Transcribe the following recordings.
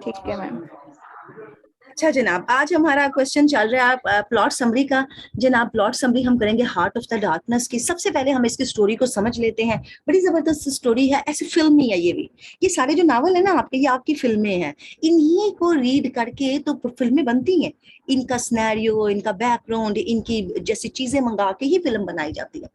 ठीक है मैम। अच्छा जनाब, आज हमारा क्वेश्चन चल रहा है प्लॉट समरी का। जनाब प्लॉट समरी हम करेंगे हार्ट ऑफ द डार्कनेस की। सबसे पहले हम इसकी स्टोरी को समझ लेते हैं। बड़ी जबरदस्त स्टोरी है, ऐसे फिल्म नहीं है ये भी। ये सारे जो नावल है ना आपके, ये आपकी फिल्में हैं। इन्हीं को रीड करके तो फिल्में बनती हैं। इनका सिनेरियो, इनका बैकग्राउंड, इनकी जैसी चीजें मंगा के ही फिल्म बनाई जाती है।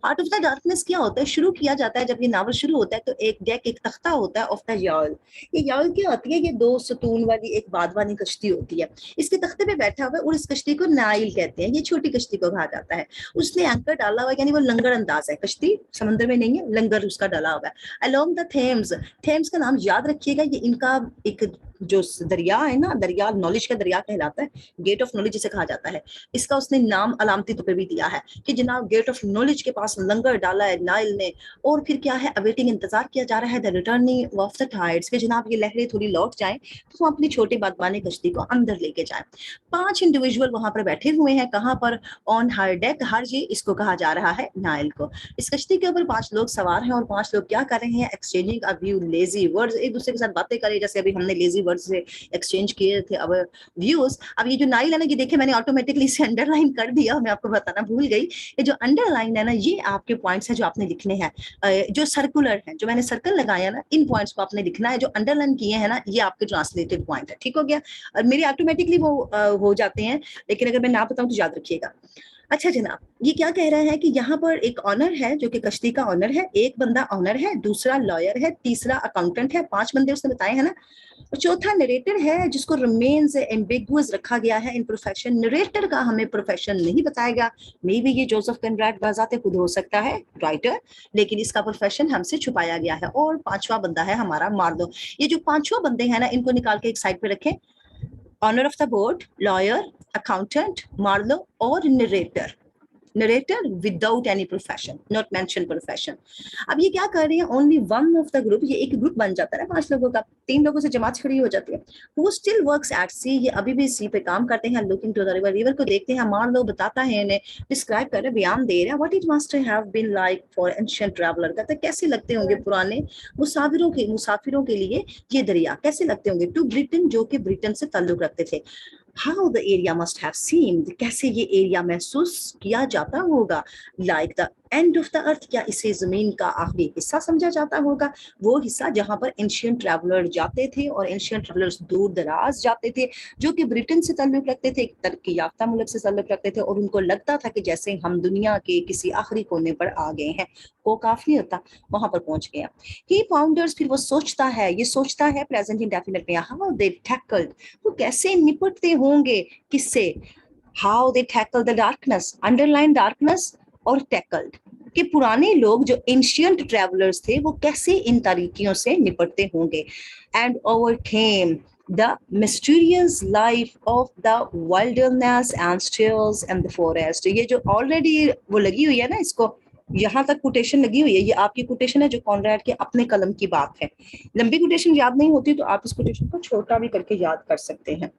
हार्ट ऑफ द डार्कनेस क्या होता है, शुरू किया जाता है जब ये नावल शुरू होता है तो एक डेक, एक तख्ता होता है ऑफ द यार्ल। ये यार्ल क्या होती है, ये 2 सतून वाली एक बादवानी कश्ती होती है। इसके तख्ते पे बैठा हुआ है और इस कश्ती को नाइल कहते हैं, ये छोटी कश्ती को कहा जाता है। उसने एंकर डाला हुआ है, यानी वो लंगर अंदाज है, कश्ती समंदर में नहीं है, लंगर उसका डाला हुआ है अलोंग द थेम्स। थेम्स का नाम याद रखिएगा, ये इनका एक जो दरिया है ना, दरिया नॉलेज का दरिया कहलाता है, गेट ऑफ नॉलेज जिसे कहा जाता है। इसका उसने नाम अलामती तौर पे भी दिया है कि जनाब गेट ऑफ नॉलेज के पास लंगर डाला है नाइल ने। और फिर क्या है, अवेटिंग, इंतजार किया जा रहा है the returning of the tides, कि जनाब ये लहरें थोड़ी लौट जाएं तो वो अपनी छोटी बागबानी कश्ती को अंदर लेके जाए। 5 इंडिविजुअल वहां पर बैठे हुए हैं, कहां पर, ऑन हर डेक, हर जी इसको कहा जा रहा है नाइल को। इस कश्ती के ऊपर 5 लोग सवार हैं और 5 लोग क्या कर रहे हैं, exchanging a view lazy words, एक दूसरे के साथ बातें करें, जैसे अभी हमने लेजी वर्ड्स से एक्सचेंज किए थे अब व्यूज। अब ये जो नाइल है ना, ये देखिए मैंने ऑटोमेटिकली इसे अंडरलाइन कर दिया, मैं आपको बताना भूल गई। ये जो अंडरलाइन है ना, ये आपके पॉइंट्स है जो आपने लिखने हैं। जो सर्कुलर है, जो मैंने सर्कल लगाया ना, इन पॉइंट्स को आपने लिखना है। जो अंडरलाइन किए हैं ना, ये आपके ट्रांसलेटेड पॉइंट है, ठीक हो गया। और मेरे ऑटोमेटिकली वो हो जाते हैं, लेकिन अगर मैं ना बताऊं तो याद रखिएगा। अच्छा जनाब, ये क्या कह रहा है कि यहाँ पर एक ऑनर है जो कि कश्ती का ऑनर है, एक बंदा ऑनर है, दूसरा लॉयर है, तीसरा अकाउंटेंट है, 5 बंदे उसने बताए हैं ना, और चौथा नरेटर है जिसको रिमेन्स एम्बिगुअस रखा गया है इन प्रोफेशन। नरेटर का हमें प्रोफेशन नहीं बताया गया, मे बी ये जोसेफ कनराड बाजाते खुद हो सकता है राइटर, लेकिन इसका प्रोफेशन हमसे छुपाया गया है। और 5वां बंदा है हमारा मार्लो। ये जो 5 बंदे हैं ना, इनको निकाल के एक साइड पे रखें। Honour of the board, lawyer, accountant, Marlow और नरेटर। Narrator without any profession, not mention profession. अब ये क्या कर रहे हैं, only one of the group, ये एक ग्रुप बन जाता है 5 लोगों का, 3 लोगों से जमात खड़ी हो जाती है। वो स्टिल वर्क्स एट सी, ये अभी भी सी पे काम करते हैं। Looking to the river, river को देखते हैं। मान लो बताता है इन्हें, डिस्क्राइब कर रहे, बयान दे रहे हैं। What it must have been like for ancient traveller, कहते हैं कैसे लगते होंगे पुराने मुसाफिरों के लिए ये दरिया कैसे लगते होंगे, टू ब्रिटेन, जो कि ब्रिटेन से ताल्लुक रखते थे। How the area must have seemed, कैसे ये एरिया महसूस किया जाता होगा, like the end of the earth, क्या इसे जमीन का आखिरी हिस्सा समझा जाता होगा, वो हिस्सा जहां पर एंशिएंट ट्रैवलर जाते थे। और एंशिएंट ट्रैवलर्स दूर दराज जाते थे, जो कि ब्रिटेन से ताल्लुक रखते थे, एक तरक्की याफ्ता मुल्क से ताल्लुक रखते थे, और उनको लगता था कि जैसे हम दुनिया के किसी आखिरी कोने पर आ गए हैं, वो काफी होता वहां पर पहुंच गया। ही फाउंडर्स, फिर वो सोचता है, ये सोचता है प्रेजेंट इंडेफिनिट में, हाउ दे टैकल्ड, वो कैसे निपटते होंगे, किससे, how they tackle the darkness, underline darkness, और टैकल्ड, कि पुराने लोग जो एंशिएंट ट्रैवलर्स थे वो कैसे इन तारीकियों से निपटते होंगे। And overcame the mysterious life of the wilderness and stills and the forest। ये जो ऑलरेडी वो लगी हुई है ना, इसको यहाँ तक कोटेशन लगी हुई है, ये आपकी कोटेशन है जो कॉनरैड के अपने कलम की बात है। लंबी कोटेशन याद नहीं होती तो आप इस कोटेशन को छोटा भी करके याद कर सकते हैं।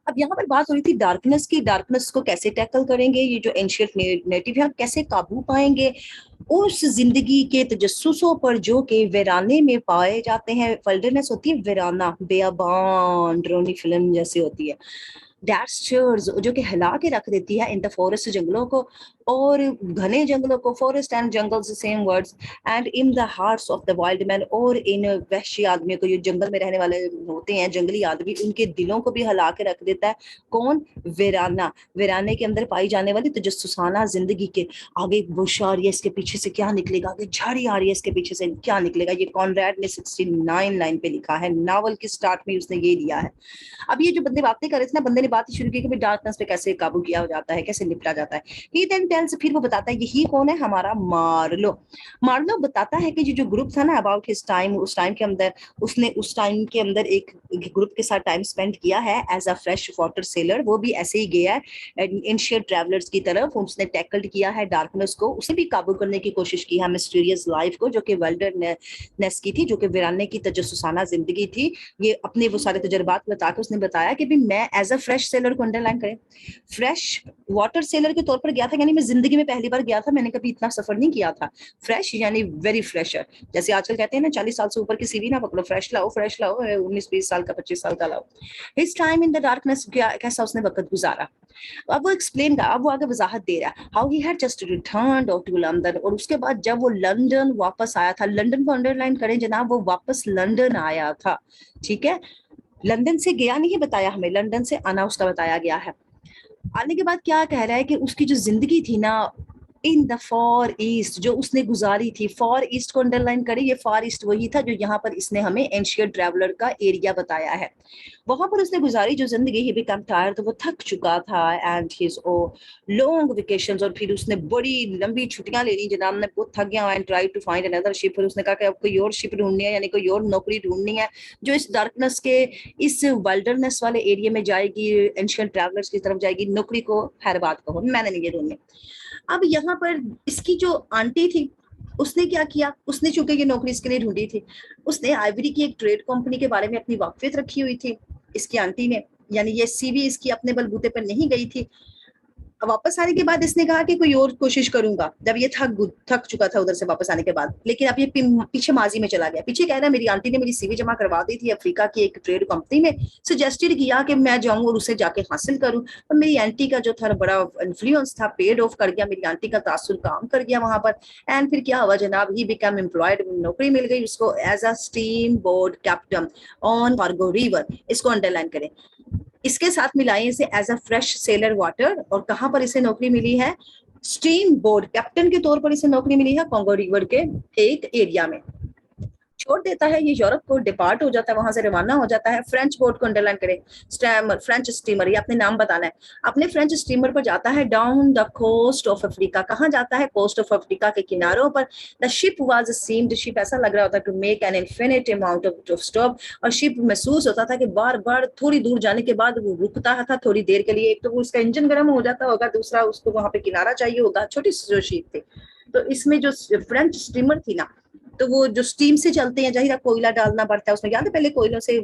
अब यहाँ पर बात हो रही थी डार्कनेस की, डार्कनेस को कैसे टैकल करेंगे, ये जो एंशिएंट नेटिव है कैसे काबू पाएंगे उस जिंदगी के तजस्सुसों पर जो कि वीराने में पाए जाते हैं। विल्डरनेस होती है वीराना, बेअबान, ड्रोनी फिल्म जैसी होती है। डैशर्स, जो कि हिला के रख देती है इन द फॉरेस्ट, जंगलों को, और घने जंगलों को, forest and jungles same words, and in the hearts of the wild man, और इन वहशी आदमियों को, जो जंगल में रहने वाले होते हैं जंगली आदमी, उनके दिलों को भी हिला के रख देता है। कौन, वीराना, वीराने के अंदर पाई जाने वाली तजस्सुसाना जिंदगी के। आगे एक बुश आ रही है, इसके पीछे से क्या निकलेगा, आगे झाड़ी आ रही है, इसके पीछे से क्या निकलेगा। ये कॉनरैड ने 69 लाइन पे लिखा है, नावल के स्टार्ट में उसने ये लिया है। अब ये जो बंदे बातें कर रहे थे ना, बंदे ने बात शुरू की कि डार्कनेस पे कैसे काबू किया जाता है, कैसे निपटा जाता है। ही देन टेल्स, फिर वो बताता है, यही कौन है, हमारा मार्लो। मार्लो बताता है कि जो ग्रुप था ना अबाउट हिज टाइम, उस टाइम के अंदर उसने उस टाइम के अंदर एक ग्रुप के साथ टाइम स्पेंड किया है as a fresh water sailor. वो भी ऐसे ही गया है एंशिएंट ट्रैवलर्स की तरफ, उसने टैकल्ड किया है डार्कनेस को, उसे भी काबू करने की कोशिश की है, मिस्टीरियस लाइफ को, जो कि विल्डरनेस की थी, जो कि वीराने की तजस्सुसाना जिंदगी थी। ये अपने वो सारे तजुर्बात बता के उसने बताया कि भी मैं as a fresh fresh sailor को अंडरलाइन करें। फ्रेश वाटर सेलर के तौर पर गया था, यानी मैं जिंदगी में पहली बार गया था, मैंने कभी इतना सफर नहीं किया था। फ्रेश यानी वेरी फ्रेशर, जैसे आजकल कहते हैं ना 40 साल से ऊपर की सीवी ना पकड़ो, फ्रेश लाओ 19-20 साल का 25 साल का लाओ। His time in the darkness, कैसा उसने वक्त गुजारा। अब वो एक्सप्लेन का, अब वो आगे वजाहत दे रहा है how he had just returned to London, और उसके बाद जब वो लंदन वापस आया था, लंदन को अंडरलाइन करें जनाब, वो वापस लंदन आया था, ठीक है। लंदन से गया नहीं बताया हमें, लंदन से आना उसका बताया गया है। आने के बाद क्या कह रहा है कि उसकी जो जिंदगी थी ना इन द फॉर ईस्ट, जो उसने गुजारी थी, फॉर ईस्ट को अंडरलाइन करें, ये फॉर ईस्ट वही था जो यहाँ पर इसने हमें एंशियंट ट्रैवलर का एरिया बताया है। वहां पर उसने गुजारी जो जिंदगी, ही बिकम टायर्ड, तो वो थक चुका था, एंड हिज ओ लॉन्ग वेकेशंस, और फिर उसने बड़ी लंबी छुट्टियां ले ली जनाब ने, बहुत थक गया, and try to find another ship, फिर उसने कहा कि अब कोई और शिप ढूंढनी है, यानी कोई और नौकरी ढूंढनी है जो इस डार्कनेस के, इस वाइल्डरनेस वाले एरिया में जाएगी, एंशियंट ट्रैवलर्स की तरफ जाएगी, नौकरी को खैर बात कहो, मैंने नहीं ये ढूंढनी। अब यहाँ पर इसकी जो आंटी थी उसने क्या किया, उसने चूंकि ये नौकरी इसके लिए ढूंढी थी, उसने आइवरी की एक ट्रेड कंपनी के बारे में अपनी वाकफियत रखी हुई थी इसकी आंटी ने, यानी ये सीवी इसकी अपने बलबूते पर नहीं गई थी। वापस आने के बाद इसने कहा कि कोई और कोशिश करूंगा, जब ये थक चुका था उधर से वापस आने के बाद, लेकिन अब ये पीछे माजी में चला गया। पीछे कह रहा है मेरी आंटी ने मेरी सीवी जमा करवा दी थी अफ्रीका की एक ट्रेड कंपनी में, सजेस्टेड किया कि मैं जाऊं और उसे जाके हासिल करूं, और मेरी आंटी का जो था बड़ा इन्फ्लुएंस था, पेड ऑफ कर गया, मेरी आंटी का तासुर काम कर गया वहां पर। एंड फिर क्या हुआ जनाब, ही बिकम एम्प्लॉयड, नौकरी मिल गई उसको as a steam board captain on cargo river, इसको अंडरलाइन करें। इसके साथ मिलाएं इसे as a fresh sailor water, और कहां पर इसे नौकरी मिली है, स्टीम बोर्ड कैप्टन के तौर पर इसे नौकरी मिली है कॉन्गो रिवर के एक एरिया में। छोड़ देता है ये यूरोप को, डिपार्ट हो जाता है, वहां से रवाना हो जाता है। फ्रेंच बोर्ड को अंडरलाइन करें, स्टैमर फ्रेंच स्टीमर, ये अपने नाम बताना है, अपने फ्रेंच स्टीमर पर जाता है down the coast of Africa, कहाँ जाता है, कोस्ट ऑफ अफ्रीका के किनारों पर। The ship was seemed, ship ऐसा लग रहा होता है to make an infinite amount of stop, और शिप महसूस होता था कि बार बार थोड़ी दूर जाने के बाद वो रुकता था थोड़ी देर के लिए, एक तो वो उसका इंजन गर्म हो जाता होगा, दूसरा उसको वहां पे किनारा चाहिए होता, छोटी सी जो शिप थी। तो इसमें जो फ्रेंच स्टीमर थी ना, तो वो जो स्टीम से चलते हैं, जाहिर कोयला डालना पड़ता है उसमें, याद है पहले कोयलों से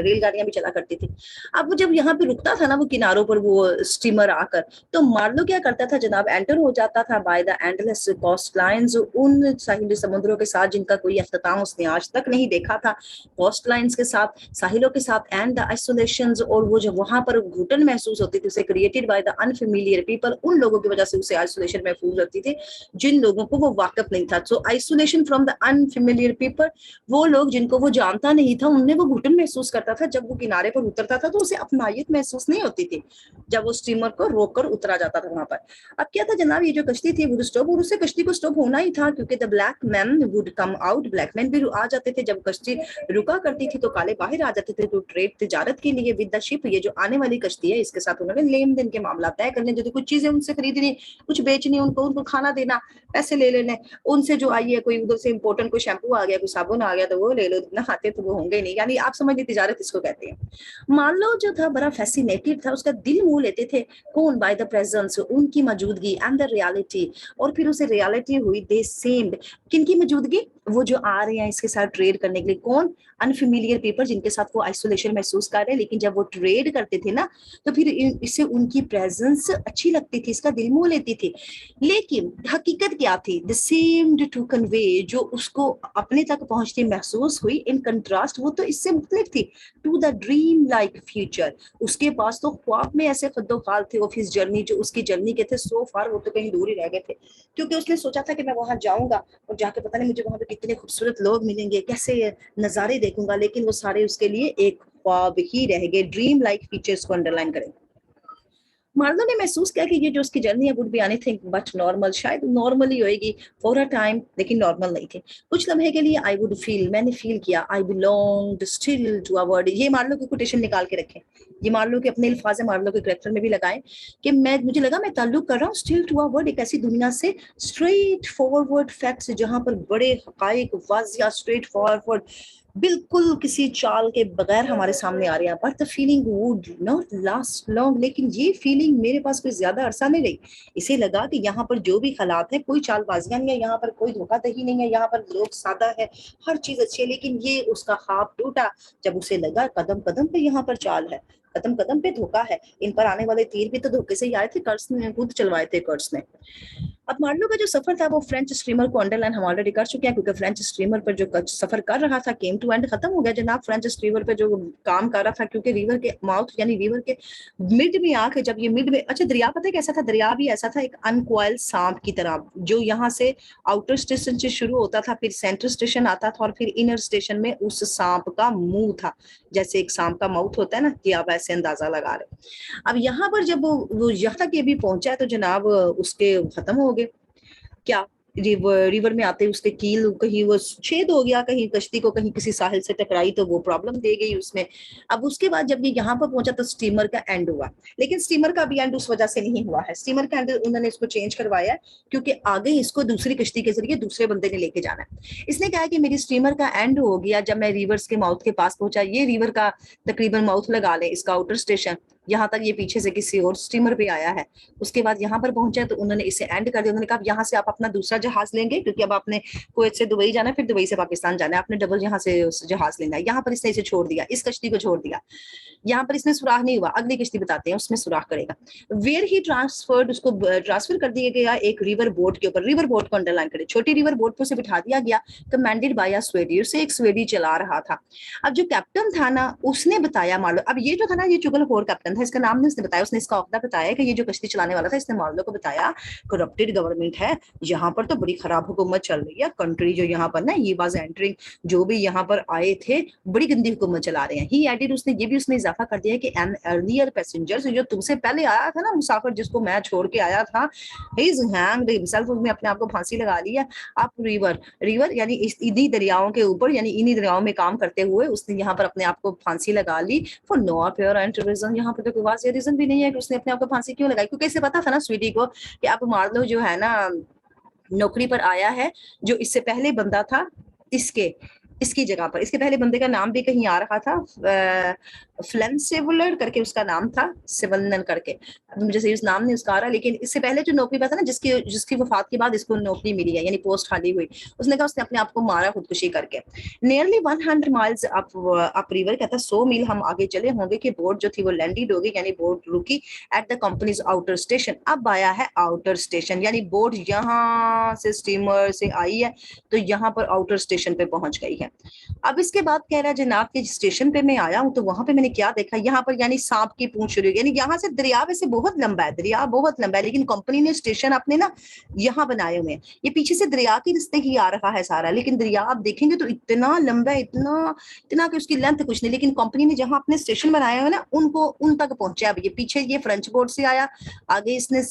रेलगाड़ियां भी चला करती थी। अब वो जब यहाँ पे रुकता था ना वो किनारों पर वो स्टीमर आकर, तो मार्लो क्या करता था जनाब, एंटर हो जाता था by the endless coast lines, उन साहिली समुद्रों के साथ जिनका कोई अख्ताम उसने आज तक नहीं देखा था, कोस्ट लाइंस के साथ, साहिलों के साथ, एंड द आइसोलेशंस, और वो जब वहां पर घुटन महसूस होती थी उसे created by the unfamiliar people, उन लोगों की वजह से उसे आइसोलेशन महसूस होती थी जिन लोगों को वो वाकिफ नहीं था। So isolation from the unfamiliar people, वो लोग जिनको वो जानता नहीं था, उनने वो घुटन महसूस करता था। जब वो किनारे पर उतरता था तो उसे अपनायत महसूस नहीं होती थी जब वो स्टीमर को रोककर उतरा जाता था वहां पर। अब क्या था जनाब, ये जो कश्ती थी वुड स्टॉप, और उससे कश्ती को स्टॉप होना ही था क्योंकि the black man would come out, black man भी आ जाते थे जब कश्ती रुका करती थी, तो काले बाहर आ जाते थे, तो ट्रेड तिजारत के लिए विद द शिप, ये जो आने वाली कश्ती है इसके साथ उन्होंने लेन देन के मामला तय करने, जो कुछ चीजें उनसे खरीदनी, कुछ बेचनी, उनको खाना देना, पैसे ले लेने, उनसे जो आई है कोई उधर से इंपोर्टेंट कोई शैम्पू आ गया, कोई साबुन आ गया, तो वो ले लो, ना आते तो वो होंगे नहीं, यानी आप समझ लीजिए तिजारत इसको कहते हैं। मान लो जो था बड़ा फैसिनेटेड था, उसका दिल मुंह लेते थे, कौन, बाय द प्रेजेंस, उनकी मौजूदगी, एंड द रियलिटी, और फिर उसे रियलिटी हुई, दे सेम्ड, किनकी मौजूदगी, वो जो आ रहे हैं इसके साथ ट्रेड करने के लिए, कौन, अनफेमिलियर पीपल, जिनके साथ वो आइसोलेशन महसूस कर रहे हैं, लेकिन जब वो ट्रेड करते थे ना तो फिर इससे उनकी प्रेजेंस अच्छी लगती थी, इसका दिल मोह लेती थी। लेकिन हकीकत क्या थी, द सेम्ड टू कन्वे, जो उसको अपने तक पहुंचती महसूस हुई, इन कंट्रास्ट वो तो इससे मुख्तलिफ थी, to the dream like future, उसके पास तो ख्वाब में ऐसे खद्दोखाल थे ऑफ हिज जर्नी, जो उसकी जर्नी के थे सो फार, वो तो कहीं दूर ही रह गए थे, क्योंकि उसने सोचा था कि मैं वहां जाऊंगा और जाके पता नहीं मुझे वहां पे कितने खूबसूरत लोग मिलेंगे, कैसे नजारे देखूंगा, लेकिन वो सारे उसके लिए एक ख्वाब ही रह गए। ड्रीम लाइक फीचर्स को अंडरलाइन करें। मार्लो ने महसूस किया कि ये जो उसकी जर्नी है would be anything but normal, शायद नॉर्मल ही होएगी फॉर अ टाइम, लेकिन नॉर्मल नहीं थी। कुछ लम्हे के लिए आई वुड फील, मैंने फील किया, I belonged still to a world, ये मार्लो की कोटेशन निकाल के रखें, ये मार्लो के अपने अल्फाज मार्लो के कैरेक्टर में भी लगाएं कि मुझे लगा मैं ताल्लुक कर रहा हूँ स्टिल टू अ वर्ल्ड, एक ऐसी दुनिया से, स्ट्रेट फॉरवर्ड फैक्ट्स, जहां पर बड़े हकाइक वाजिया स्ट्रेट फॉरवर्ड बिल्कुल किसी चाल के बगैर हमारे सामने आ रहे हैं, but the feeling would not last long. लेकिन ये फीलिंग मेरे पास कोई ज्यादा अरसा नहीं रही। इसे लगा कि यहाँ पर जो भी हालात है, कोई चालबाजियां नहीं है, यहाँ पर कोई धोखाधड़ी नहीं है, यहाँ पर लोग सादा है, हर चीज अच्छी है। लेकिन ये उसका ख्वाब टूटा जब उसे लगा कदम कदम पे यहाँ पर चाल है, कदम कदम पे धोखा है। इन पर आने वाले तीर भी तो धोखे से ही आए थे, कर्ज ने खुद चलवाए थे कर्ज ने। अब मार्लो का जो सफर था वो फ्रेंच स्ट्रीमर को अंडरलाइन हम ऑलरेडी कर चुके हैं, क्योंकि फ्रेंच स्ट्रीमर पर जो सफर कर रहा था केम टू एंड, खत्म हो गया जनाब। फ्रेंच स्ट्रीमर पे जो काम कर रहा था, क्योंकि रिवर के माउथ यानी रिवर के मिड में आके जब ये मिड में, अच्छा दरिया पता है कैसा था, दरिया भी ऐसा था एक अनकॉइल सांप की तरह, जो यहाँ से आउटर स्टेशन से शुरू होता था, फिर सेंट्रल स्टेशन आता था, और फिर इनर स्टेशन में उस सांप का मुंह था, जैसे एक सांप का माउथ होता है ना, कि आप ऐसे अंदाजा लगा रहे। अब यहाँ पर जब वो यहाँ तक ये भी पहुंचा है तो जनाब उसके खत्म हो गए। क्या, रिवर में आते उसके कील कहीं वो छेद हो गया, कहीं कश्ती को कहीं किसी साहिल से टकराई तो वो प्रॉब्लम दे गई उसमें। अब उसके बाद जब ये यहाँ पर पहुंचा तो स्टीमर का एंड हुआ। लेकिन स्टीमर का भी एंड उस वजह से नहीं हुआ है, स्टीमर का एंड उन्होंने इसको चेंज करवाया है, क्योंकि आगे इसको दूसरी कश्ती के जरिए दूसरे बंदे ने लेके जाना है। इसने कहा कि मेरी स्टीमर का एंड हो गया जब मैं रिवर्स के माउथ के पास पहुंचा। ये रिवर का तकरीबन माउथ लगा ले, इसका आउटर स्टेशन, यहाँ तक ये पीछे से किसी और स्टीमर पे आया है। उसके बाद यहाँ पर पहुंचे तो उन्होंने इसे एंड कर दिया। उन्होंने कहा यहाँ से आप अपना दूसरा जहाज लेंगे, क्योंकि अब आपने कुवैत से दुबई जाना है, फिर दुबई से पाकिस्तान जाना है, आपने डबल यहाँ से जहाज लेना है। यहाँ पर इसने इसे छोड़ दिया, इस कश्ती को छोड़ दिया। यहाँ पर इसमें सुराख नहीं हुआ, अगली कश्ती बताते हैं उसमें सुराख करेगा। वेयर ही ट्रांसफर्ड, उसको ट्रांसफर कर दिया गया एक रिवर बोट के ऊपर। रिवर बोट को अंडरलाइन करे, छोटी रिवर बोट पर उसे बिठा दिया गया, कमांडेड बाय अ स्वेडी, उसे एक स्वेडी चला रहा था। अब जो कैप्टन था ना, उसने बताया मार्लो, अब ये जो था ना ये चुगलखोर कैप्टन था, इसका नाम नहीं उसने बताया, उसने इसका ओहदा बताया कि ये जो कश्ती चलाने वाला था इसने मार्लो को बताया करप्टेड गवर्नमेंट है, यहाँ पर तो बड़ी खराब हुकूमत चल रही है, कंट्री जो यहाँ पर ना ये वाज एंटरिंग, जो भी यहाँ पर आए थे बड़ी गंदी हुकूमत चला रहे हैं। ही एडेड, उसने ये भी उसमें इजाफा कर दिया कि एन अर्लियर पैसेंजर, जो तुमसे पहले आया था ना मुसाफिर, जिसको मैं छोड़ के आया था, ही इज हैंग्ड हिमसेल्फ, उसने अपने आप को फांसी लगा ली है। आप रिवर रिवर यानी इन्हीं दरियाओं के ऊपर, यानी इन्हीं दरियाओं में काम करते हुए उसने यहाँ पर अपने आप को फांसी लगा ली फॉर नो अपेरेंट रीजन। यहाँ पर तो कोई वाज़ेह रीजन भी नहीं है कि उसने अपने आप को फांसी क्यों लगाई, क्योंकि इसे पता था ना स्वीटी को कि आप मार्लो जो है ना नौकरी पर आया है, जो इससे पहले बंदा था इसके इसकी जगह पर, इसके पहले बंदे का नाम भी कहीं आ रहा था, फ्लेंसेवलर करके उसका नाम था, सिवलनन करके, मुझे सही उस नाम नहीं उसका आ रहा, लेकिन इससे पहले जो नौकरी पर था ना, जिसकी जिसकी वफात के बाद इसको नौकरी मिली है, यानी पोस्ट खाली हुई, उसने कहा उसने अपने आप को मारा खुदकुशी करके। नियरली 100 माइल्स अप रिवर, कहता 100 मील हम आगे चले होंगे कि बोट जो थी वो लैंडेड होगी, यानी बोट रुकी at the companies outer station. अब आया है आउटर स्टेशन, यानी बोट यहाँ से स्टीमर से आई है तो यहाँ पर आउटर स्टेशन पे पहुंच गई है। अब इसके बाद कह रहा है जनाब के स्टेशन पे मैं आया हूं तो वहां पे मैंने क्या देखा, यहाँ पर यानी सांप की पूंछ शुरू, यानी यहाँ से दरिया वैसे बहुत लंबा है, दरिया बहुत लंबा है, लेकिन कंपनी ने स्टेशन अपने ना यहाँ बनाए हुए हैं। ये पीछे से दरिया के रिश्ते ही आ रहा है सारा, लेकिन दरिया आप देखेंगे तो इतना लंबा है, इतना इतना कि उसकी लेंथ कुछ नहीं, लेकिन कंपनी ने जहां अपने स्टेशन बनाए हुए ना उनको उन तक पहुंचा। अब ये पीछे ये फ्रेंच बोट से आया, आगे इसने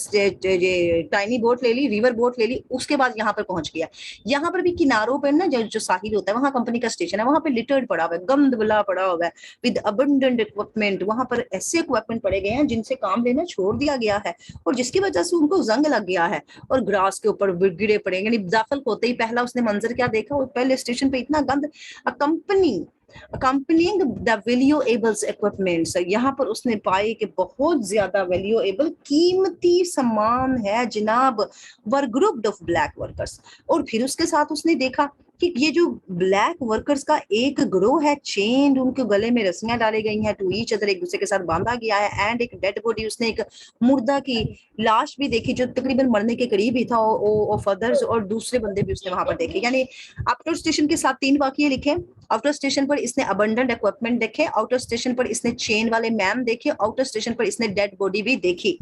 टाइनी बोट ले ली, रिवर बोट ले ली, उसके बाद यहाँ पर पहुंच गया। यहाँ पर भी किनारों पर ना जो साहिल होता है वहां कंपनी का स्टेशन है, वहां पे लिटर्ड पड़ा हुआ है, गंद बुला पड़ा हुआ है विद अबंडेंट इक्विपमेंट। वहां पर ऐसे इक्विपमेंट पड़े गए हैं जिनसे काम लेना छोड़ दिया गया है, और जिसकी वजह से उनको जंग लग गया है, और ग्रास के ऊपर गिरे पड़े। यानी दाखिल होते ही पहला उसने मंजर क्या देखा, वो पहले स्टेशन पे इतना गंद। Company accompanying the valuables equipments, यहाँ पर उसने पाए कि बहुत ज्यादा वैल्यूएबल कीमती सामान है जनाब, वर ग्रुप्ड ऑफ ब्लैक वर्कर्स। और फिर उसके साथ उसने देखा कि ये जो ब्लैक वर्कर्स का एक ग्रोह है, चेन, उनके गले में रस्सियां डाली गई हैं, टू ईच अदर, एक दूसरे के साथ बांधा गया है, एंड एक डेड बॉडी, उसने एक मुर्दा की लाश भी देखी जो तकरीबन मरने के करीब ही था, ऑफ अदर्स, और दूसरे बंदे भी उसने वहां पर देखे। यानी आउटर स्टेशन के साथ 3 वाकये लिखे। आउटर स्टेशन पर इसने अबंडेंट इक्विपमेंट देखे, आउटर स्टेशन पर इसने चेन वाले मैम देखे, आउटर स्टेशन पर इसने डेड बॉडी भी देखी।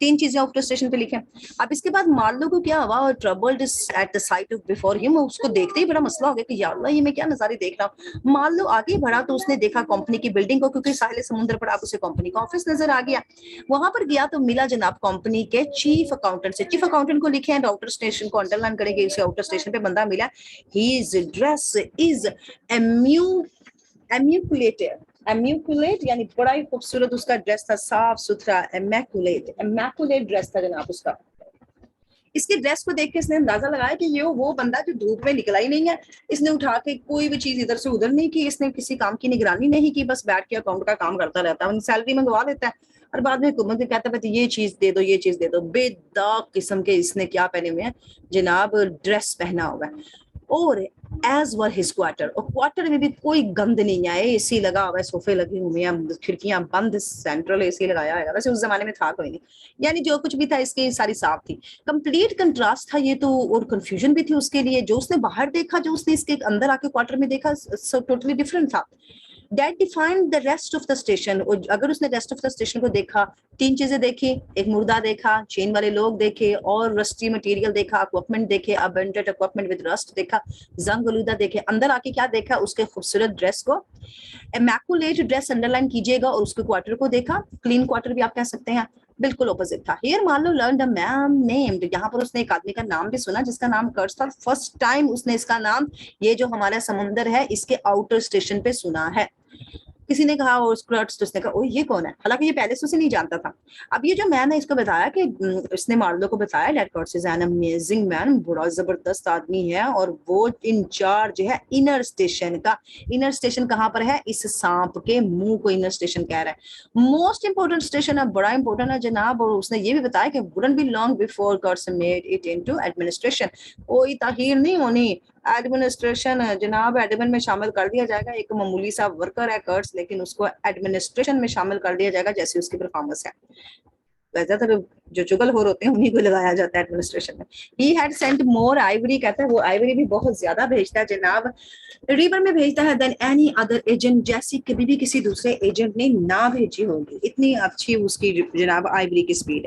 3 चीजें आउटर स्टेशन पे लिखे। अब इसके बाद मार्लो को क्या हुआ, troubled at the site of before him, उसको देखते ही बड़ा मसला हो गया कि या अल्लाह ये मैं क्या नजारे देख रहा हूँ। मार्लो आगे बढ़ा तो उसने देखा कंपनी की बिल्डिंग को, क्योंकि साहिल समुद्र पर अब उसे कंपनी का ऑफिस नजर आ गया। वहां पर गया तो मिला जनाब कंपनी के चीफ अकाउंटेंट से। चीफ अकाउंटेंट को लिखे हैं, आउटर स्टेशन को अंडरलाइन करेंगे, इसे आउटर स्टेशन पे बंदा मिला, हिज ड्रेस इज एम्यूकुलेटेड, एम्यूकुलेट यानी बड़ा ही खूबसूरत उसका ड्रेस था, साफ सुथरा, इमैकुलेट ड्रेस था जनाब उसका। इसके ड्रेस को देख के इसने अंदाजा लगाया कि ये वो बंदा जो धूप में निकला ही नहीं है। इसने उठा के कोई भी चीज इधर से उधर नहीं की, इसने किसी काम की निगरानी नहीं की, बस बैठ के अकाउंट का काम करता रहता है, सैलरी मंगवा लेता है और बाद में हुकूमत को कहता है ये चीज दे दो, ये चीज दे दो। बेदाग किस्म के इसने क्या पहने हुए हैं जनाब, ड्रेस पहना हुआ है। और एज वर हिज क्वार्टर, और क्वार्टर में भी कोई गंद नहीं है, एसी लगा हुआ है, सोफे लगे हुए हैं, खिड़कियां बंद, सेंट्रल एसी लगाया है, वैसे उस जमाने में था कोई नहीं, यानी जो कुछ भी था इसकी सारी साफ थी। कंप्लीट कंट्रास्ट था ये तो, और कंफ्यूजन भी थी उसके लिए। जो उसने बाहर देखा, जो उसने इसके अंदर आके क्वार्टर में देखा, सो टोटली डिफरेंट था। That defined the rest of the station. अगर उसने रेस्ट ऑफ द स्टेशन को देखा, तीन चीजें देखी, एक मुर्दा देखा, चेन वाले लोग देखे, और रस्टी मटेरियल देखा, इक्विपमेंट देखे, अबेंडेड इक्विपमेंट विद रस्ट देखा, जंग आलूदा देखे, अंदर आके क्या देखा, उसके खूबसूरत ड्रेस को, इमैकुलेट ड्रेस अंडरलाइन कीजिएगा, और उसके क्वार्टर को देखा, क्लीन क्वार्टर भी आप कह सकते हैं, बिल्कुल ऑपोजिट था। हियर मान लो लर्न अ मैन नेम्ड, यहाँ पर उसने एक आदमी का नाम भी सुना जिसका नाम कर्ट्स था। फर्स्ट टाइम उसने इसका नाम, ये जो हमारा समुंदर है इसके आउटर स्टेशन पे सुना है। किसी ने कहा और कर्ट्स, तो उसने कहा ओ ये कौन है, हालांकि ये पहले से उसे नहीं जानता था। अब ये जो मैन है इसको बताया कि इसने मार्लो को बताया that Kurtz is an amazing man, बड़ा जबरदस्त आदमी है, और वो इंचार्ज है इनर स्टेशन का। इनर स्टेशन कहाँ पर है, इस सांप के मुंह को इनर स्टेशन कह रहा है। मोस्ट इंपोर्टेंट स्टेशन है, बड़ा इंपोर्टेंट है जनाब। और उसने ये भी बताया कि wouldn't be long before Kurtz made it into administration, कोई ताहीर नहीं होनी, एडमिनिस्ट्रेशन जनाब एडमिन में शामिल कर दिया जाएगा। एक मामूली सा वर्कर है कर्ट्स, लेकिन उसको एडमिनिस्ट्रेशन में शामिल कर दिया जाएगा जैसे उसकी परफॉर्मेंस है। ज्यादातर जो चुगलखोर होते हैं उन्हीं को लगाया जाता है एडमिनिस्ट्रेशन में। He had sent more Ivory, कहता है वो आइवरी भी बहुत ज्यादा भेजता है जनाब, रिवर में भेजता है, देन एनी अदर एजेंट, जैसी कभी भी किसी दूसरे एजेंट ने ना भेजी होगी। इतनी अच्छी उसकी जनाब आइवरी की स्पीड है।